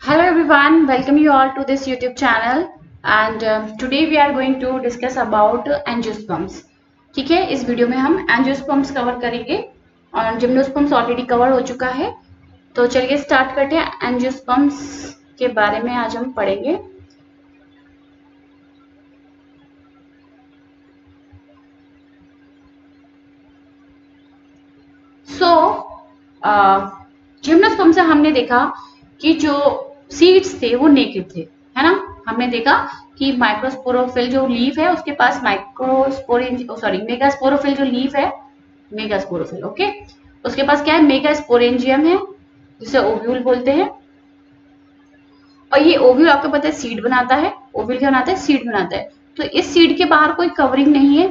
Hello everyone, welcome you all to this YouTube channel and today we are going to discuss about angiosperms. ठीक है, इस video में हम angiosperms cover करेंगे और जिम्नोस्पर्म्स ऑलरेडी कवर हो चुका है। तो चलिए स्टार्ट करते हैं। एंजियोस्पर्म्स के बारे में आज हम पढ़ेंगे। जिम्नोस्पर्म से हमने देखा कि जो सीड्स थे वो नेकेड थे, है ना। हमने देखा कि माइक्रोस्पोरोफिल जो लीफ है उसके पास मेगास्पोरोफिल जो लीफ है, मेगास्पोरोफिल, ओके, उसके पास क्या है, मेगास्पोरेंजियम है जिसे ओव्यूल बोलते हैं। और ये ओव्यूल आपको पता है सीड बनाता है। ओव्यूल क्या बनाता है, सीड बनाता है। तो इस सीड के बाहर कोई कवरिंग नहीं है,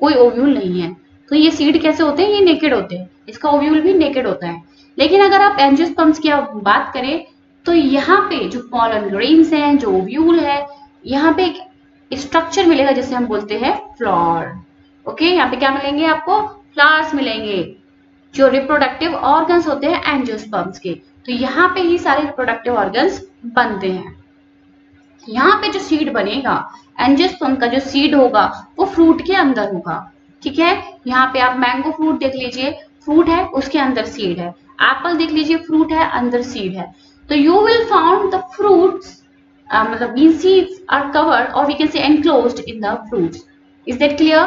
कोई ओव्यूल नहीं है। तो ये सीड कैसे होते हैं, ये नेकेड होते हैं। इसका ओव्यूल भी नेकेड होता है। लेकिन अगर आप एंजियोस्पर्म्स की बात करें तो यहाँ पे जो पॉलन ग्रेन्स हैं, जो ओव्यूल है, यहाँ पे एक स्ट्रक्चर मिलेगा जिसे हम बोलते हैं फ्लावर। ओके, यहाँ पे क्या मिलेंगे आपको, फ्लावर्स मिलेंगे जो रिप्रोडक्टिव ऑर्गन्स होते हैं एंजियोस्पर्म्स के। तो यहाँ पे ही सारे रिप्रोडक्टिव ऑर्गन्स बनते हैं। यहाँ पे जो सीड बनेगा, एंजियोस्पर्म का जो सीड होगा वो फ्रूट के अंदर होगा। ठीक है, यहाँ पे आप मैंगो फ्रूट देख लीजिए, फ्रूट है उसके अंदर सीड है। एप्पल देख लीजिए, फ्रूट है अंदर सीड है। तो you will found the fruits, मतलब these seeds are covered or we can say enclosed in the fruits. Is that clear?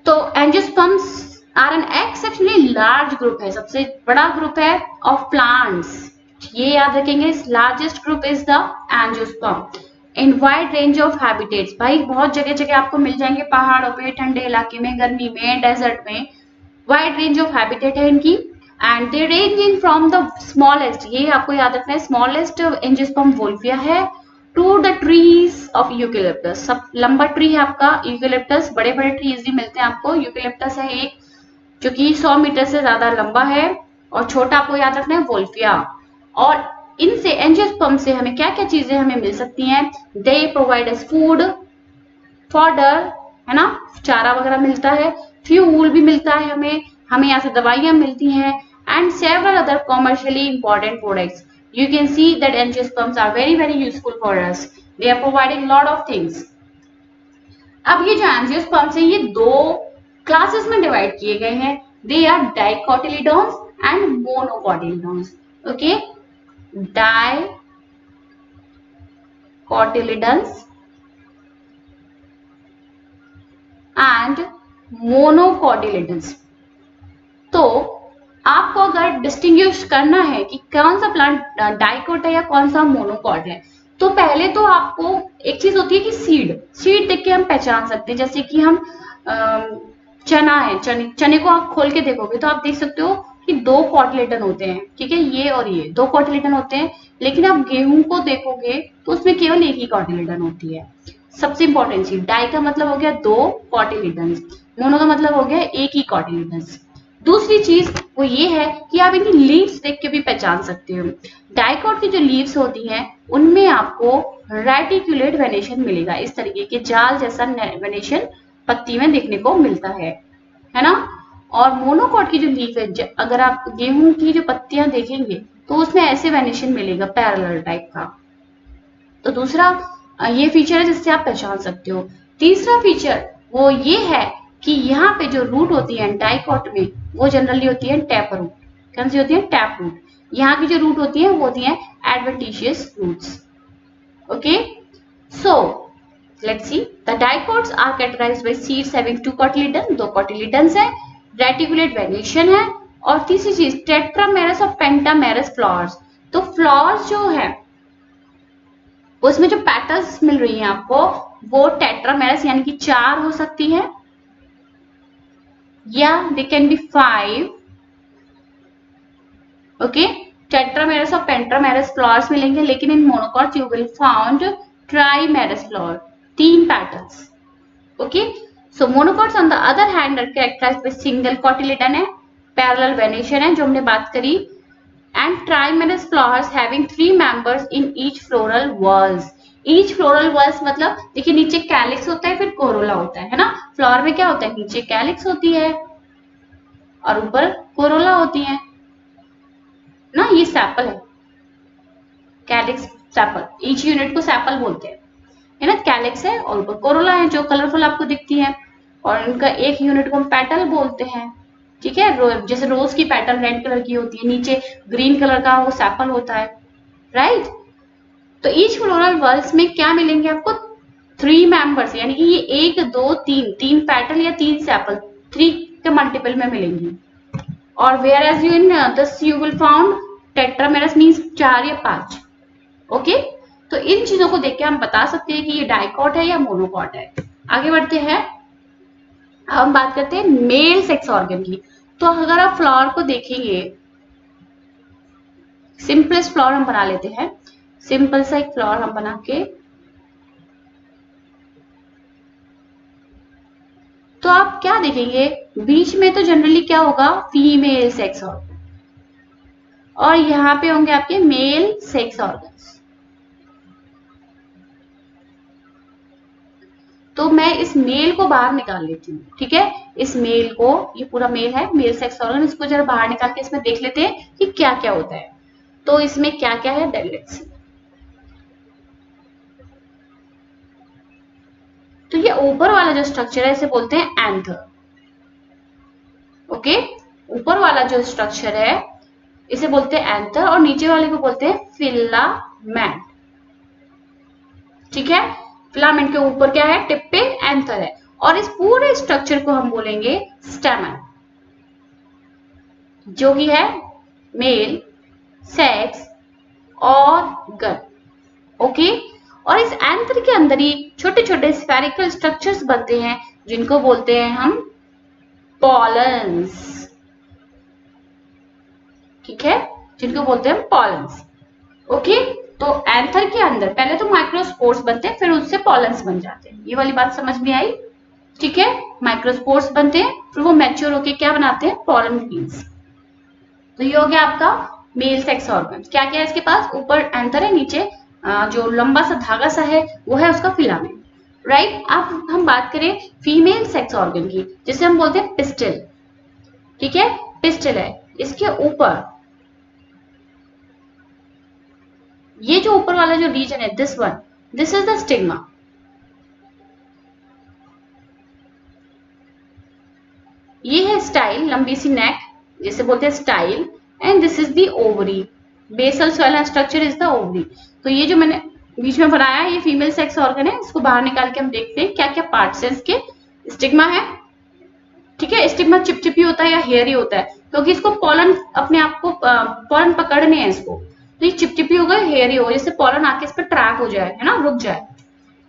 तो angiosperms are an exceptionally large group है, सबसे बड़ा ग्रुप है ऑफ प्लांट्स। ये याद रखेंगे, largest group is the angiosperm in wide range of habitats. भाई बहुत जगह जगह आपको मिल जाएंगे, पहाड़ों पे, ठंडे इलाके में, गर्मी में, डेजर्ट में, वाइड रेंज ऑफ हैबिटेट है इनकी। And they ranging from the smallest, ये आपको याद रखना है, स्मॉलेस्ट एंजियोस्पर्म वोल्फिया है, to the trees of eucalyptus. सब लंबा ट्री है आपका यूकेलिप्टस, बड़े बड़े ट्रीज भी मिलते हैं आपको। यूकेलिप्टस है एक जो कि 100 मीटर से ज्यादा लंबा है, और छोटा आपको याद रखना है वोल्फिया। और इनसे एंजियोस्पर्म से हमें क्या क्या चीजें हमें मिल सकती हैं, they provide us food, fodder, है ना, चारा वगैरह मिलता है, फ्यूल भी मिलता है हमें यहाँ से दवाइयां मिलती हैं, and several other commercially important products. You can see that angiosperms are very useful for us. They are providing lot of things. अब ये जो angiosperms हैं ये दो क्लासेस में डिवाइड किए गए हैं। They are dicotyledons and monocotyledons. Okay, dicotyledons and monocotyledons. तो आपको अगर डिस्टिंग्विश करना है कि कौन सा प्लांट डाइकोट है या कौन सा मोनोकॉट है, तो पहले तो आपको एक चीज होती है कि सीड देख के हम पहचान सकते हैं। जैसे कि हम चना है, चने को आप खोल के देखोगे तो आप देख सकते हो कि दो कॉटिलेडन होते हैं। ठीक है, ये और ये दो कॉटिलेडन होते हैं। लेकिन आप गेहूं को देखोगे तो उसमें केवल एक ही कॉटिलेडन होती है। सबसे इंपॉर्टेंट चीज, डाई का मतलब हो गया दो कॉटिलेडन, मोनो का मतलब हो गया एक ही कॉटिलेडन। दूसरी चीज वो ये है कि आप इनकी लीव्स देख के भी पहचान सकते हो। डाइकोट की जो लीव्स होती हैं उनमें आपको रेटिकुलेट वेनेशन मिलेगा, इस तरीके के जाल जैसा वेनेशन पत्ती में देखने को मिलता है ना। और मोनोकॉट की जो लीफ है, अगर आप गेहूं की जो पत्तियां देखेंगे तो उसमें ऐसे वेनेशन मिलेगा पैरेलल टाइप का। तो दूसरा ये फीचर है जिससे आप पहचान सकते हो। तीसरा फीचर वो ये है कि यहाँ पे जो रूट होती है डाइकोट में वो जनरली होती है टैप रूट। कौन सी होती है, टैप रूट। यहाँ की जो रूट होती है वो होती है adventitious roots. Okay, so let's see, the dicots are characterised by seeds having two cotyledon, दो कॉटिलेडन्स है, रेटिकुलेट वेनेशन है, और तीसरी चीज टेट्रामेरस और पेंटामेरस फ्लावर्स। तो फ्लावर्स जो है उसमें जो पेटल्स मिल रही है आपको वो टेट्रामेरस यानी कि 4 हो सकती है, या they can be 5। Okay, tetramerous और पेंटामेरस फ्लावर्स मिलेंगे, लेकिन in monocot you will found trimerous flower, 3 petals. Okay, so monocots on the other hand are characterised by single cotyledon है, पैरेलल वेनेशन है जो हमने बात करी, and trimerous flowers having 3 members in each floral whorls. Each floral whorls मतलब देखिए नीचे calyx होता है, फिर कोरोला होता है ना। फ्लावर में क्या होता है, नीचे कैलिक्स होती है और ऊपर कोरोला होती है ना। ये सैपल है, कैलिक्स सेपल, ईच यूनिट को सेपल बोलते हैं, है ना। कैलिक्स है और ऊपर कोरोला है जो कलरफुल आपको दिखती है, और इनका एक यूनिट को हम पेटल बोलते हैं, ठीक है। जैसे रोज की पेटल रेड कलर की होती है, नीचे ग्रीन कलर का वो सेपल होता है, राइट। तो ईच फ्लोरल वर्ल्स में क्या मिलेंगे आपको, 3 मेंबर्स, यानी कि ये 1 2 3, 3 पेटल या 3 सेपल 3 के मल्टीपल में मिलेंगी। और where as you in this you will found tetramerous means 4 या 5, ओके। तो इन चीजों को देख के हम बता सकते हैं कि ये डाइकॉट है या मोनोकॉट है। आगे बढ़ते हैं, अब हम बात करते हैं मेल सेक्स ऑर्गन की। तो अगर आप फ्लावर को देखेंगे, सिंपलेस्ट फ्लावर हम बना लेते हैं, सिंपल सा एक फ्लावर हम बना के, तो आप क्या देखेंगे, बीच में तो जनरली क्या होगा, फीमेल सेक्स ऑर्गन, और यहाँ पे होंगे आपके मेल सेक्स ऑर्गन्स। तो मैं इस मेल को बाहर निकाल लेती हूँ, ठीक है। इस मेल को, ये पूरा मेल है, मेल सेक्स ऑर्गन, इसको जरा बाहर निकाल के इसमें देख लेते हैं कि क्या क्या होता है। तो इसमें क्या क्या है, लेट्स सी। तो ये ऊपर वाला जो स्ट्रक्चर है इसे बोलते हैं एंथर, ओके। ऊपर वाला जो स्ट्रक्चर है इसे बोलते हैं एंथर, और नीचे वाले को बोलते हैं फिलामेंट, ठीक है। फिलामेंट के ऊपर क्या है, टिप पे एंथर है, और इस पूरे स्ट्रक्चर को हम बोलेंगे स्टेमन, जो कि है मेल सेक्स ऑर्गन, ओके। और इस एंथर के अंदर ही छोटे छोटे स्फेरिकल स्ट्रक्चर्स बनते हैं जिनको बोलते हैं हम पॉलन्स, ठीक है, जिनको बोलते हैं पॉलन्स, ओके। तो एंथर के अंदर पहले तो माइक्रोस्पोर्स बनते हैं, फिर उससे पॉलन्स बन जाते हैं। ये वाली बात समझ में आई, ठीक है। माइक्रोस्पोर्स बनते हैं, फिर वो मैच्योर होके क्या बनाते हैं, पॉलन ग्रेन्स। तो ये हो गया आपका मेल सेक्स ऑर्गन। क्या क्या है इसके पास, ऊपर एंथर है, नीचे जो लंबा सा धागा सा है वो है उसका फिलामेंट, राइट। अब हम बात करें फीमेल सेक्स ऑर्गन की, जिसे हम बोलते हैं पिस्टल, ठीक है। पिस्टल है, इसके ऊपर ये जो ऊपर वाला जो रीजन है, this one, this is the stigma, ये है स्टाइल, लंबी सी नेक जिसे बोलते हैं style, and this is the ovary, basal swollen structure is the ovary. तो ये जो मैंने बीच में बनाया है ये फीमेल सेक्स ऑर्गन है, इसको बाहर निकाल के हम देखते हैं क्या क्या पार्ट्स है इसके। स्टिग्मा है, ठीक है। स्टिग्मा चिपचिपी होता है या हेयरी होता है, क्योंकि इसको पॉलन अपने आप को पॉलन पकड़ने हैं इसको, तो ये चिपचिपी होगा, हेयरी होगा, जिससे पॉलन आके इस पर ट्रैक हो जाए, है ना, रुक जाए।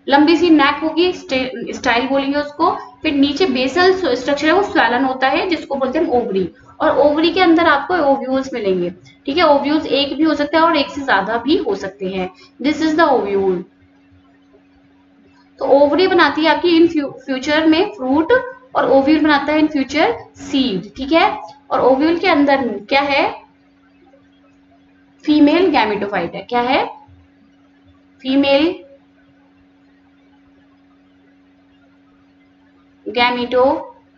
लंबी सी नेक होगी, स्टाइल बोलेंगे उसको। फिर नीचे बेसल स्ट्रक्चर है वो स्वेलन होता है, जिसको बोलते हैं ओवरी, और ओवरी के अंदर आपको ओव्यूल्स मिलेंगे, ठीक है। ओव्यूल्स एक भी हो सकता है और एक से ज्यादा भी हो सकते हैं, दिस इज द ओव्यूल। तो ओवरी बनाती है आपकी इन फ्यूचर में फ्रूट, और ओव्यूल बनाता है इन फ्यूचर सीड, ठीक है। और ओव्यूल के अंदर क्या है, फीमेल गैमेटोफाइट है, क्या है, फीमेल गैमेटोफाइट,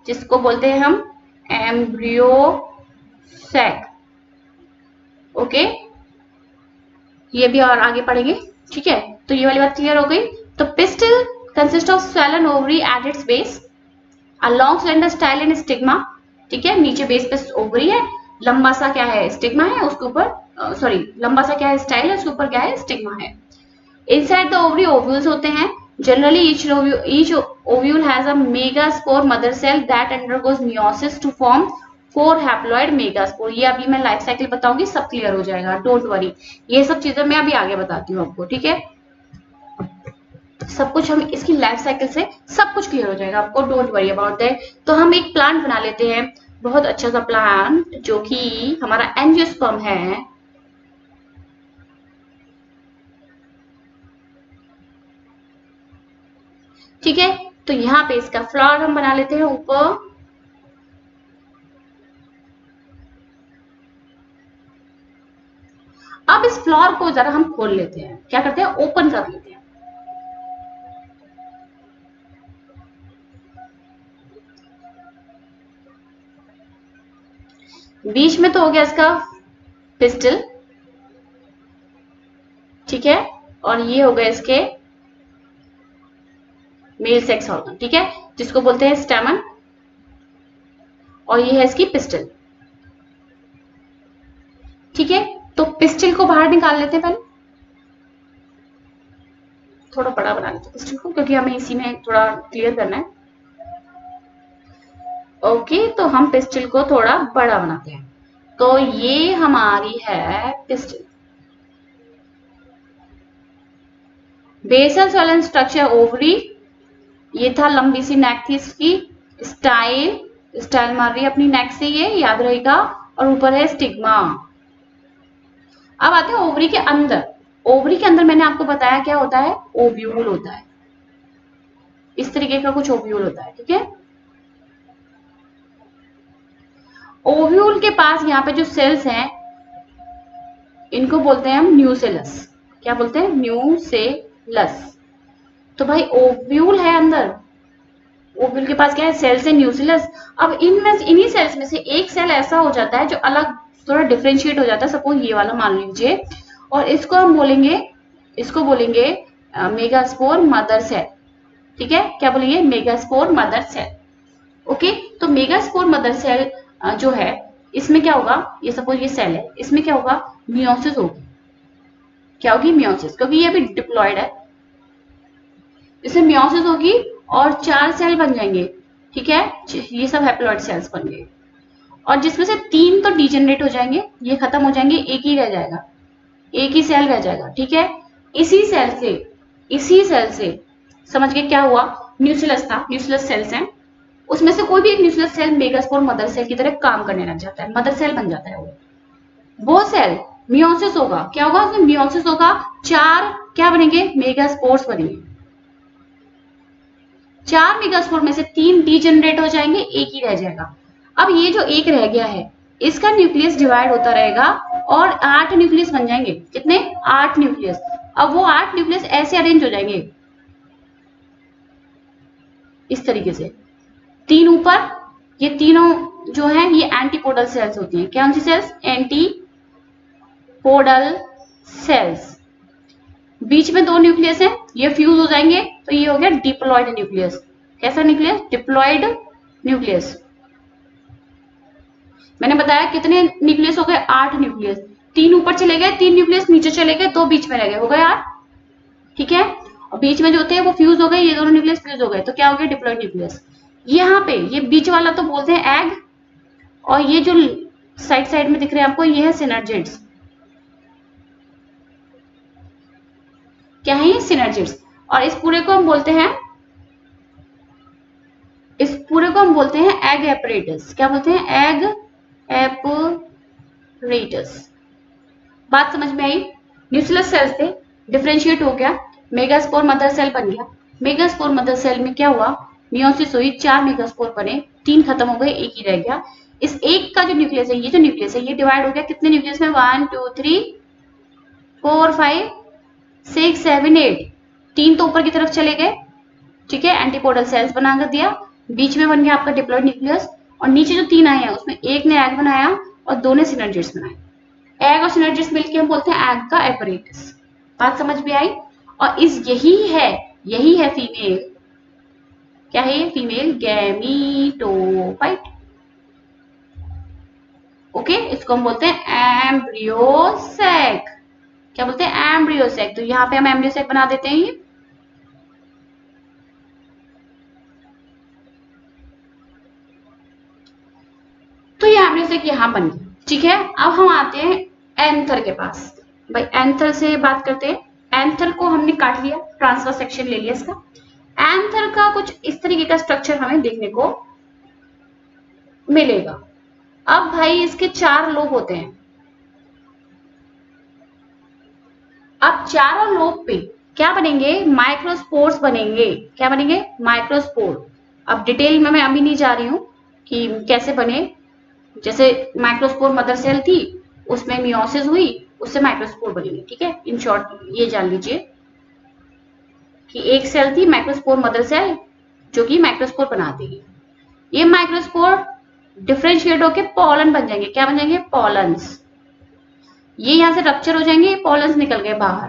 जिसको बोलते हैं हम एम्ब्रियो सैक, ओके। ये भी और आगे पढ़ेंगे, ठीक है। तो ये वाली बात क्लियर हो गई। तो pistol consist of swollen ovary at its base, a long slender style and stigma, ठीक है। नीचे बेस पे ओवरी है, लंबा सा क्या है, स्टिग्मा है, उसके ऊपर सॉरी लंबा सा क्या है, स्टाइल है, उसके ऊपर क्या है, स्टिग्मा है। Inside the ovary ovules होते हैं। Generally each ovule has a megaspore mother cell that undergoes meiosis to form 4 haploid megaspore। ये अभी मैं लाइफ साइकिल बताऊंगी, सब क्लियर हो जाएगा, डोंट वरी। ये सब चीजें मैं अभी आगे बताती हूँ आपको, ठीक है। सब कुछ हम इसकी लाइफ साइकिल से सब कुछ क्लियर हो जाएगा आपको, डोंट वरी अबाउट दैट। तो हम एक प्लांट बना लेते हैं, बहुत अच्छा सा प्लांट, जो कि हमारा एंजियोस्पर्म है, ठीक है। तो यहाँ पे इसका फ्लावर हम बना लेते हैं ऊपर, अब इस फ्लावर को जरा हम खोल लेते हैं, क्या करते हैं, ओपन कर लेते हैं। बीच में तो हो गया इसका पिस्टल, ठीक है, और ये हो गए इसके मेल सेक्स ऑर्गन, ठीक है, जिसको बोलते हैं स्टैमन, और ये है इसकी पिस्टल। ठीक है, तो पिस्टल को बाहर निकाल लेते हैं पहले, थोड़ा बड़ा बना लेते हैं पिस्टल को, क्योंकि हमें इसी में थोड़ा क्लियर करना है। ओके, तो हम पिस्टल को थोड़ा बड़ा बनाते हैं। तो ये हमारी है pistil. Basal swollen structure ovary, ये था, लंबी सी नेक थी इसकी, स्टाइल मार रही है अपनी नेक से, ये याद रहेगा, और ऊपर है स्टिग्मा। अब आते हैं ओवरी के अंदर। ओवरी के अंदर मैंने आपको बताया क्या होता है, ओव्यूल होता है, इस तरीके का कुछ ओव्यूल होता है। ठीक है, ओव्यूल के पास यहाँ पे जो सेल्स हैं इनको बोलते हैं हम न्यूसेलस। क्या बोलते हैं, न्यूसेलस। तो भाई ओव्यूल है अंदर, ओव्यूल के पास क्या है, सेल्स है न्यूसेलस। अब इन्हीं सेल्स में से एक सेल ऐसा हो जाता है जो अलग थोड़ा डिफरेंशिएट हो जाता है, सपोज ये वाला मान लीजिए, और इसको हम बोलेंगे, मेगास्पोर मदर सेल। ठीक है, क्या बोलेंगे, मेगास्पोर मदर सेल। ओके, तो मेगास्पोर मदर सेल जो है, इसमें क्या होगा, ये सपोज ये सेल है, इसमें क्या होगा, मियोसिस होगी। क्या होगी, मियोसिस, क्योंकि ये अभी डिप्लॉयड है, इसमें मियोसिस होगी और 4 सेल बन जाएंगे। ठीक है, ये सब हैप्लॉइड सेल्स बन गए, और जिसमें से 3 तो डिजेनरेट हो जाएंगे, ये खत्म हो जाएंगे, एक ही रह जाएगा, एक ही सेल रह जाएगा। ठीक है, इसी सेल से समझ गए क्या हुआ, न्यूक्लियस था, न्यूक्लियस सेल्स हैं, उसमें से कोई भी एक nucleus cell megaspore mother cell की तरह काम करने लग जाता है, मदर सेल बन जाता है वो सेल मियोसिस होगा। क्या होगा, उसमें मियोसिस होगा, 4 क्या बनेंगे, मेगास्पोर्स बनेंगे। 4 मेगास्पोर में से 3 डीजेनरेट हो जाएंगे, एक ही रह जाएगा। अब ये जो एक रह गया है, इसका न्यूक्लियस डिवाइड होता रहेगा और 8 न्यूक्लियस बन जाएंगे। कितने, 8 न्यूक्लियस। अब वो 8 न्यूक्लियस ऐसे अरेंज हो जाएंगे इस तरीके से, 3 ऊपर, ये तीनों जो है ये एंटीपोडल सेल्स होती हैं। क्या सी सेल्स, एंटीपोडल सेल्स। बीच में 2 न्यूक्लियस है, ये फ्यूज हो जाएंगे, तो ये हो गया डिप्लॉयड न्यूक्लियस। कैसा न्यूक्लियस, डिप्लॉयड न्यूक्लियस। मैंने बताया कितने न्यूक्लियस हो गए, 8 न्यूक्लियस, 3 ऊपर चले गए, 3 न्यूक्लियस नीचे चले गए, 2 बीच में रह गए, हो गए 8। ठीक है, और बीच में जो होते हैं वो फ्यूज हो गए, ये दोनों न्यूक्लियस फ्यूज हो गए, तो क्या हो गया, डिप्लॉयड न्यूक्लियस। यहाँ पे ये बीच वाला तो बोलते हैं एग, और ये जो साइड में दिख रहे हैं आपको, ये है सिनर्जिड्स। क्या है ये, सिनर्जिड्स। और इस पूरे को हम बोलते हैं एग एपरेटस। क्या बोलते हैं, एग एपरेटस। बात समझ में आई, न्यूक्लियस सेल्स थे, डिफरेंशिएट हो गया, मेगास्पोर मदर सेल बन गया। मेगास्पोर मदर सेल में क्या हुआ, मियोसिस हुई, 4 मेगास्पोर बने, 3 खत्म हो गए, एक ही रह गया। इस एक का जो न्यूक्लियस है, ये जो न्यूक्लियस है, ये डिवाइड हो गया कितने न्यूक्लियस में, 1 2 3 4 5 6 7 8, 3 तो ऊपर की तरफ चले गए। ठीक है, एंटीपोडल सेल्स बनाकर दिया, बीच में बन गया आपका डिप्लॉयड न्यूक्लियस, और नीचे जो 3 आए हैं उसमें एक ने एग बनाया और 2 ने सिनर्जिड्स बनाए। एग और सिनर्जिड्स मिलकर हम बोलते हैं एग का एपरेटस। बात समझ में आई। और यही है फीमेल, क्या है ये, फीमेल गैमीटोफाइट। ओके, इसको हम बोलते हैं एम्ब्रियोसेक। क्या बोलते हैं, एम्ब्रियोसेक। तो यहाँ पे हम एम्ब्रियोसेक बना देते हैं ये। तो ये एम्ब्रियोसेक यहाँ बन गया। ठीक है, अब हम आते हैं एंथर के पास। भाई एंथर से बात करते हैं। एंथर को हमने काट लिया, ट्रांसफर सेक्शन ले लिया इसका। एंथर का कुछ इस तरीके का स्ट्रक्चर हमें देखने को मिलेगा। अब भाई इसके 4 लोब होते हैं। अब चारों लोब पे क्या बनेंगे, माइक्रोस्पोर्स बनेंगे। क्या बनेंगे, माइक्रोस्पोर। अब डिटेल में मैं अभी नहीं जा रही हूं कि कैसे बने। जैसे माइक्रोस्पोर मदर सेल थी, उसमें मियोसिस हुई, उससे माइक्रोस्पोर बनेंगे। ठीक है, इन शॉर्ट ये जान लीजिए कि एक सेल थी माइक्रोस्पोर मदर सेल, जो कि माइक्रोस्पोर बना देगी। ये माइक्रोस्पोर डिफरेंशिएट होके पॉलन बन जाएंगे। क्या बन जाएंगे, पॉलन्स। ये यहां से रप्चर हो जाएंगे, पॉलन्स निकल गए बाहर।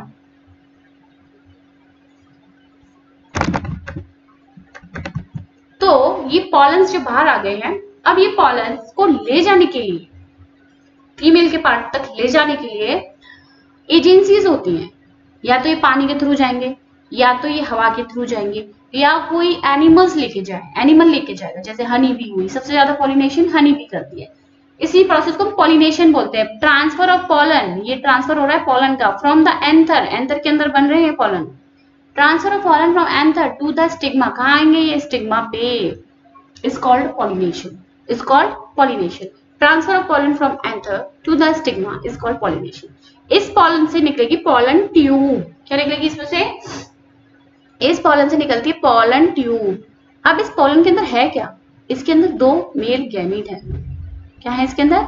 तो ये पॉलन्स जो बाहर आ गए हैं, अब ये पॉलन्स को ले जाने के लिए, फीमेल के पार्ट तक ले जाने के लिए एजेंसीज होती हैं। या तो ये पानी के थ्रू जाएंगे, या तो ये हवा के थ्रू जाएंगे, या कोई एनिमल्स लेके जाए, एनिमल लेके जाएगा। जैसे हनी बी हुई, सबसे ज्यादा पॉलिनेशन हनी बी करती है। इसी प्रोसेस को हम पॉलिनेशन बोलते हैं। ट्रांसफर ऑफ पॉलन, ये ट्रांसफर हो रहा है पॉलन का फ्रॉम द एंथर, एंथर के अंदर बन रहे हैं pollen. Transfer of pollen from anther to the stigma, कहाँ आएंगे ये स्टिग्मा पे, is called pollination, is called pollination. Transfer of pollen from anther to the stigma is called pollination. इस पॉलन से निकलेगी पॉलन ट्यूब। क्या निकलेगी इसमें से? इस पॉलन से निकलती है पॉलन ट्यूब। अब इस पॉलन के अंदर है क्या? इसके अंदर दो मेल गैमीट है। क्या है इसके अंदर?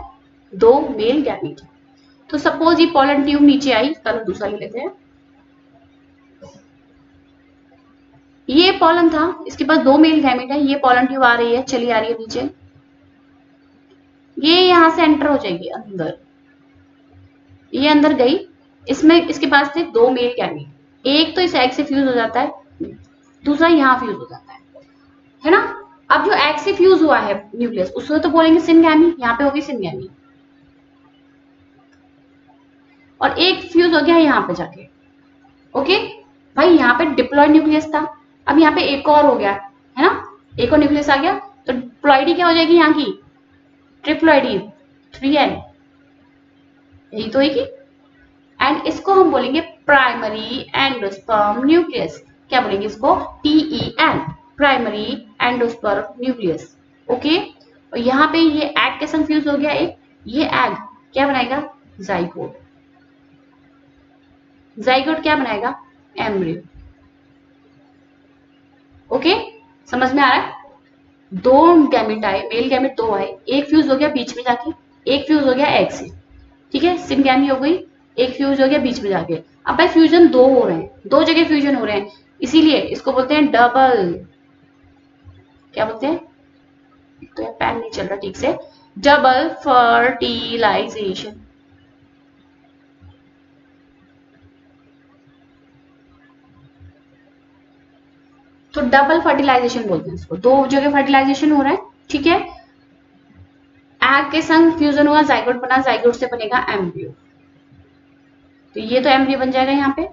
दो मेल गैमीट है। तो सपोज ये पॉलन ट्यूब नीचे आई, कलर दूसरा ले लेते हैं। ये पॉलन था, इसके पास दो मेल गैमीट है, ये पॉलन ट्यूब आ रही है, चली आ रही है नीचे, ये यहां से एंटर हो जाएगी अंदर, ये अंदर गई, इसमें इसके पास थे दो मेल गैमीट, एक तो इस एग से फ्यूज हो जाता है, दूसरा यहां फ्यूज हो जाता है ना। अब जो एग से फ्यूज हुआ है न्यूक्लियस, उसको तो बोलेंगे सिनगैमी, यहाँ पे होगी सिनगैमी, और एक फ्यूज हो गया यहाँ पे जाके। ओके भाई, यहाँ पे डिप्लॉयड न्यूक्लियस था, अब यहाँ पे एक और हो गया है ना, एक और न्यूक्लियस आ गया, तो प्लॉइडी क्या हो जाएगी यहाँ की? ट्रिप्लॉइडी, 3n, यही तो होगी। एंड इसको हम बोलेंगे प्राइमरी एंडोस्पर्म न्यूक्लियस। क्या बोलेंगे इसको? TEN, primary endosperm nucleus. Okay, और यहाँ पे ये एग के संग फ्यूज हो गया एक, ये एग क्या बनाएगा? जाइगोट। जाइगोट क्या बनाएगा? एम्ब्रियो। ओके, समझ में आ रहा है? दो गैमेट आए, मेल गैमेट दो आए, एक फ्यूज हो गया बीच में जाके, एक फ्यूज हो गया एग से, ठीक है, सिनगैमी हो गई, एक फ्यूज हो गया बीच में जाके। अब भाई फ्यूजन दो हो रहे हैं, दो जगह फ्यूजन हो रहे हैं, इसीलिए इसको बोलते हैं डबल, क्या बोलते हैं? तो ये पेन नहीं चल रहा ठीक से, डबल फर्टिलाइजेशन। तो डबल फर्टिलाइजेशन बोलते हैं इसको, दो जगह फर्टिलाइजेशन हो रहा है, ठीक है। एग के संग फ्यूजन हुआ, जाइगोट बना, जाइगोट से बनेगा एम्ब्रियो, तो ये तो एम्ब्रियो बन जाएगा यहाँ पे।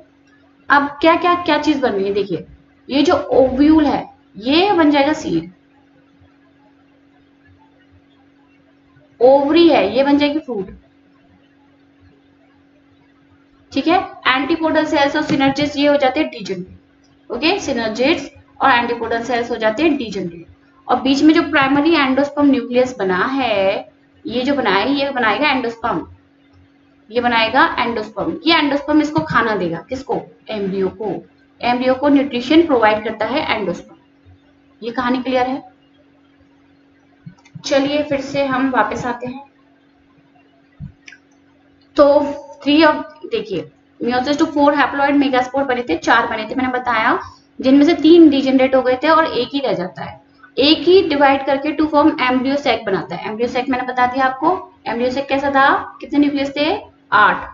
अब क्या क्या क्या चीज बन रही है, देखिए, ये जो ओव्यूल है ये बन जाएगा सीड, ओवरी है ये बन जाएगी फ्रूट, ठीक है। एंटीपोडल सेल्स और सिनर्जिड्स ये हो जाते हैं डीजनरेट। ओके, सिनर्जिड्स और एंटीपोडल सेल्स हो जाते हैं डीजनरेट, और बीच में जो प्राइमरी एंडोस्पर्म न्यूक्लियस बना है, ये जो बना है ये बनाएगा एंडोस्पर्म, ये बनाएगा एंडोस्पर्म। ये एंडोस्पर्म इसको खाना देगा, किसको? एम्ब्रियो को। एम्ब्रियो को न्यूट्रिशन प्रोवाइड करता है एंडोस्पर्म। ये कहानी क्लियर है? चलिए फिर से हम वापस आते हैं। तो 3 ऑफ, देखिए, मियोसिस टू 4 हैप्लॉइड मेगास्पोर बने थे, 4 बने थे मैंने बताया, जिनमें से 3 डिजेनरेट हो गए थे और एक ही रह जाता है। एक ही डिवाइड करके टू फॉर्म एम्ब्रियो सैक बनाता है। एम्ब्रियो सैक मैंने बता दिया आपको। एम्ब्रियो सैक कैसा था? कितने न्यूक्लियस थे? 8।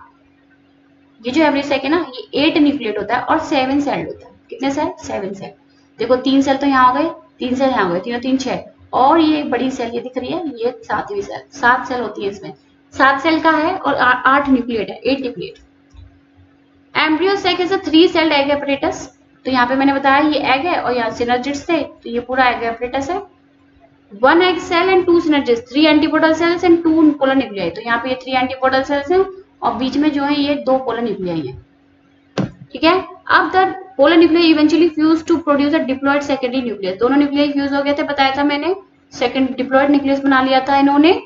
ये जो एम्ब्रियो सैक है ना, ये 8 न्यूक्लिएट होता है और 7 सेल होता है। कितने सेल? 7 सेल। देखो 3 सेल तो यहाँ हो गए, 3 सेल यहाँ हो गए, 3 3 6, और ये बड़ी सेल ये दिख रही है, ये 7वीं सेल। 7 सेल होती है इसमें, 7 सेल का है और 8 न्यूक्लिएट है, 8 nucleate. Embryo sac is a 3 celled egg apparatus. तो यहाँ पे मैंने बताया ये एग है और यहाँ सिनर्जिड्स थे, तो ये पूरा एग एपरेटस है। 1 egg cell and 2 synergids, 3 antipodal cells and 2 polar nuclei। तो यहाँ पे ये 3 antipodal cells हैं और बीच में जो है ये 2 polar nuclei हैं, ठीक है। अब the polar nuclei eventually fuse to produce a diploid secondary nucleus। दोनों nuclei fuse हो गए थे, बताया था मैंने, सेकंड डिप्लॉयड न्यूक्लियस बना लिया था इन्होंने।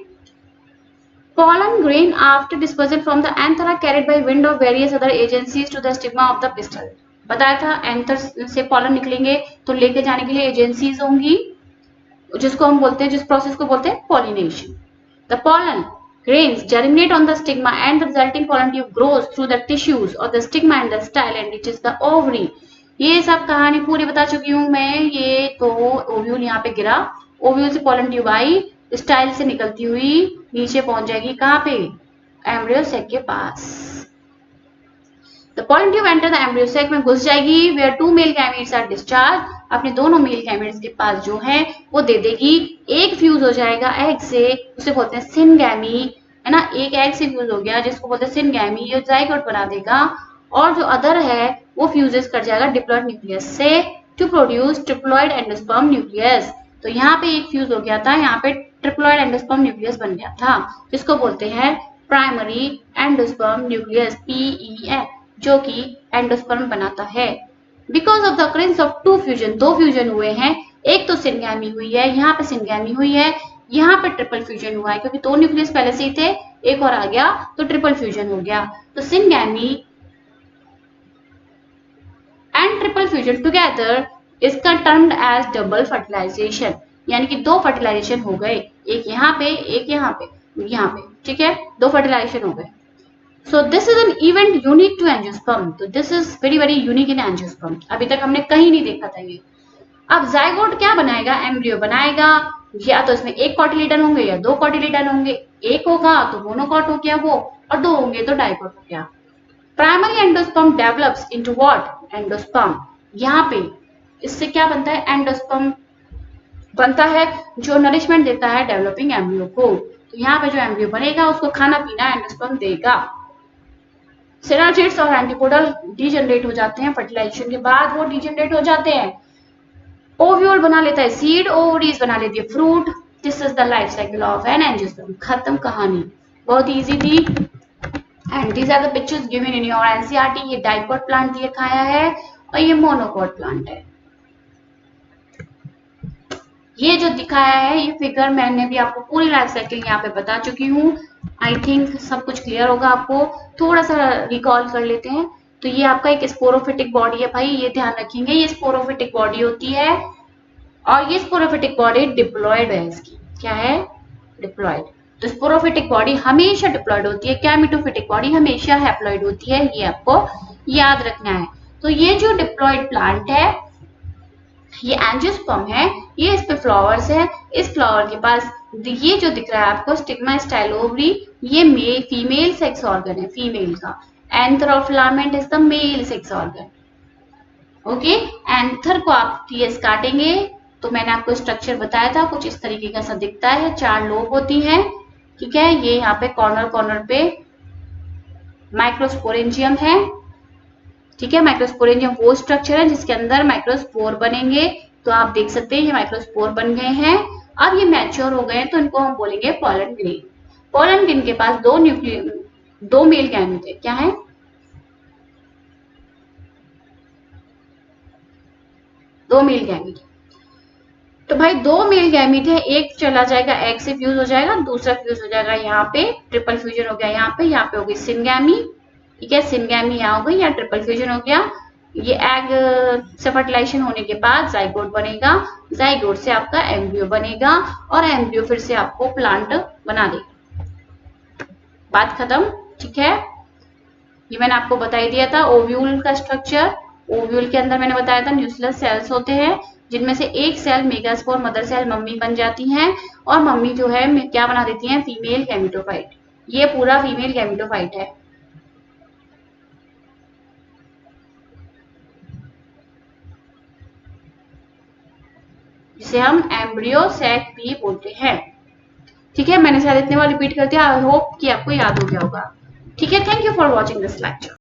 Pollen grain after dispersal from the anther are carried by wind or various other agencies to the stigma of the pistil। बताया था एंथर से पॉलन निकलेंगे तो लेके जाने के लिए एजेंसीज होंगी, जिसको हम बोलते हैं, जिस प्रोसेस को बोलते हैं pollination. The pollen grains germinate on the stigma and the resulting pollen tube grows through the tissues of the stigma and the style and reaches the ovary। ये सब कहानी पूरी बता चुकी हूँ मैं। ये तो ओव्यूल यहाँ पे गिरा, ओव्यूल से pollen tube आई, स्टाइल से निकलती हुई नीचे पहुंच जाएगी कहाँ पे? एम्ब्रियो सैक के पास। The pollen tube enter the embryo sac में घुस जाएगी, where 2 male gametes are discharged। अपने दोनों मेल गैमेट्स के पास जो है वो दे देगी। एक फ्यूज हो जाएगा एग से, उसे बोलते हैं सिनगैमी, है ना। एक एग से फ्यूज हो गया जिसको बोलते हैं सिनगैमी, ये जाइगोट बना देगा। और जो अदर है वो फ्यूजेस कर जाएगा डिप्लॉइड न्यूक्लियस से to produce triploid endosperm nucleus. तो यहाँ पे एक फ्यूज हो गया था, यहाँ पे ट्रिप्लॉइड एंडोस्पर्म न्यूक्लियस बन गया था, जिसको बोलते हैं प्राइमरी एंडोस्पर्म न्यूक्लियस, PEN, जो कि एंडोस्पर्म बनाता है। Because of the occurrence of two fusion, दो फ्यूजन हुए हैं, एक तो सिनगैमी हुई है, यहाँ पे सिनगैमी हुई है, यहाँ पे ट्रिपल फ्यूजन हुआ है, क्योंकि दो न्यूक्लियस पहले से ही थे, एक और आ गया तो ट्रिपल फ्यूजन हो गया। तो syngamy and triple fusion together इसका टर्म्ड एज डबल फर्टिलाइजेशन, यानी कि दो फर्टिलाइजेशन हो गए, एक यहाँ पे एक यहाँ पे, यहाँ पे, ठीक है, दो फर्टिलाइजेशन हो गए। So this is an event unique to angiosperm. तो this is very very unique in angiosperm. अभी तक हमने कहीं नहीं देखा था ये। अब जाइगोट क्या बनाएगा, एम्ब्रियो बनाएगा, या तो इसमें एक कॉटिलिडन होंगे या दो कॉटिलिडन होंगे, एक होगा तो मोनोकॉट हो गया वो, और दो होंगे तो डाइकॉट हो गया। Primary endosperm develops into what, endosperm. यहाँ पे इससे क्या बनता है, एंडोस्पर्म बनता है जो नरिशमेंट देता है डेवलपिंग एम्ब्रियो को। तो यहाँ पे जो एम्ब्रियो बनेगा उसको खाना पीना एंडोस्पर्म देगा। सिनार्चिड्स और एंटीपोडल डीजनरेट हो जाते हैं, फर्टिलाइजेशन के बाद वो डीजनरेट हो जाते हैं। ओव्यूल बना लेता है सीड, ओवरीज बना लेती है fruit. This is the life cycle of an angiosperm. खत्म कहानी, बहुत इजी थी। And these are the pictures given in your NCERT. ये डाइकोट प्लांट दिखाया है और ये मोनोकोट प्लांट है। ये जो दिखाया है ये फिगर मैंने भी आपको पूरी लाइफ साइकिल यहाँ पे बता चुकी हूँ। आई थिंक सब कुछ क्लियर होगा आपको। थोड़ा सा रिकॉल कर लेते हैं। तो ये आपका एक स्पोरोफिटिक बॉडी है भाई, ये ध्यान रखेंगे, ये स्पोरोफिटिक बॉडी होती है और ये स्पोरोफिटिक बॉडी डिप्लॉयड है। इसकी क्या है, डिप्लॉयड। तो स्पोरोफिटिक बॉडी हमेशा डिप्लॉयड होती है, गैमेटोफिटिक बॉडी हमेशा हैप्लॉयड होती है, ये आपको याद रखना है। तो ये जो डिप्लॉयड प्लांट है ये एंजियोस्पर्म है, ये इस पे फ्लावर्स है। इस फ्लावर के पास ये जो दिख रहा है आपको स्टिग्मा स्टाइल ओवरी, ये फीमेल सेक्स ऑर्गन है, फीमेल का। एंथर और filament is the male sex organ. Okay, anther को आप टीएस काटेंगे तो मैंने आपको स्ट्रक्चर बताया था, कुछ इस तरीके का सा दिखता है, 4 लोब होती हैं, ठीक है। ये यहाँ पे कॉर्नर कॉर्नर पे माइक्रोस्पोरेंजियम है, ठीक है। माइक्रोस्पोरेंजियम वो स्ट्रक्चर है जिसके अंदर माइक्रोस्पोर बनेंगे। तो आप देख सकते हैं ये माइक्रोस्पोर बन गए हैं। अब ये मैच्योर हो गए हैं तो इनको हम बोलेंगे पोलन ग्रेन। पोलन ग्रेन के पास दो मेल गैमेट है, क्या है, दो मेल गैमेट। तो भाई दो मेल गैमेट है, एक चला जाएगा एग से फ्यूज हो जाएगा, दूसरा फ्यूज हो जाएगा यहाँ पे, ट्रिपल फ्यूजन हो गया यहाँ पे हो गई सिनगैमी, ठीक है। सिनगैमी यहाँ हो गई या ट्रिपल फ्यूजन हो गया। ये एग से फर्टिलाइजेशन होने के बाद जाइगोट बनेगा, जाइगोट से आपका एम्ब्रियो बनेगा और एम्ब्रियो फिर से आपको प्लांट बना देगा। बात खत्म, ठीक है। ये मैंने आपको बता ही दिया था ओव्यूल का स्ट्रक्चर। ओव्यूल के अंदर मैंने बताया था न्यूक्लियस सेल्स होते हैं जिनमें से एक cell megaspore mother cell mummy बन जाती है और मम्मी जो है क्या बना देती है, फीमेल गैमेटोफाइट। ये पूरा फीमेल गैमेटोफाइट है। जिसे हम एम्ब्रियो सैक भी बोलते हैं, ठीक है। मैंने शायद इतने बार रिपीट कर दिया, आई होप कि आपको याद हो गया होगा, ठीक है। Thank you for watching this lecture.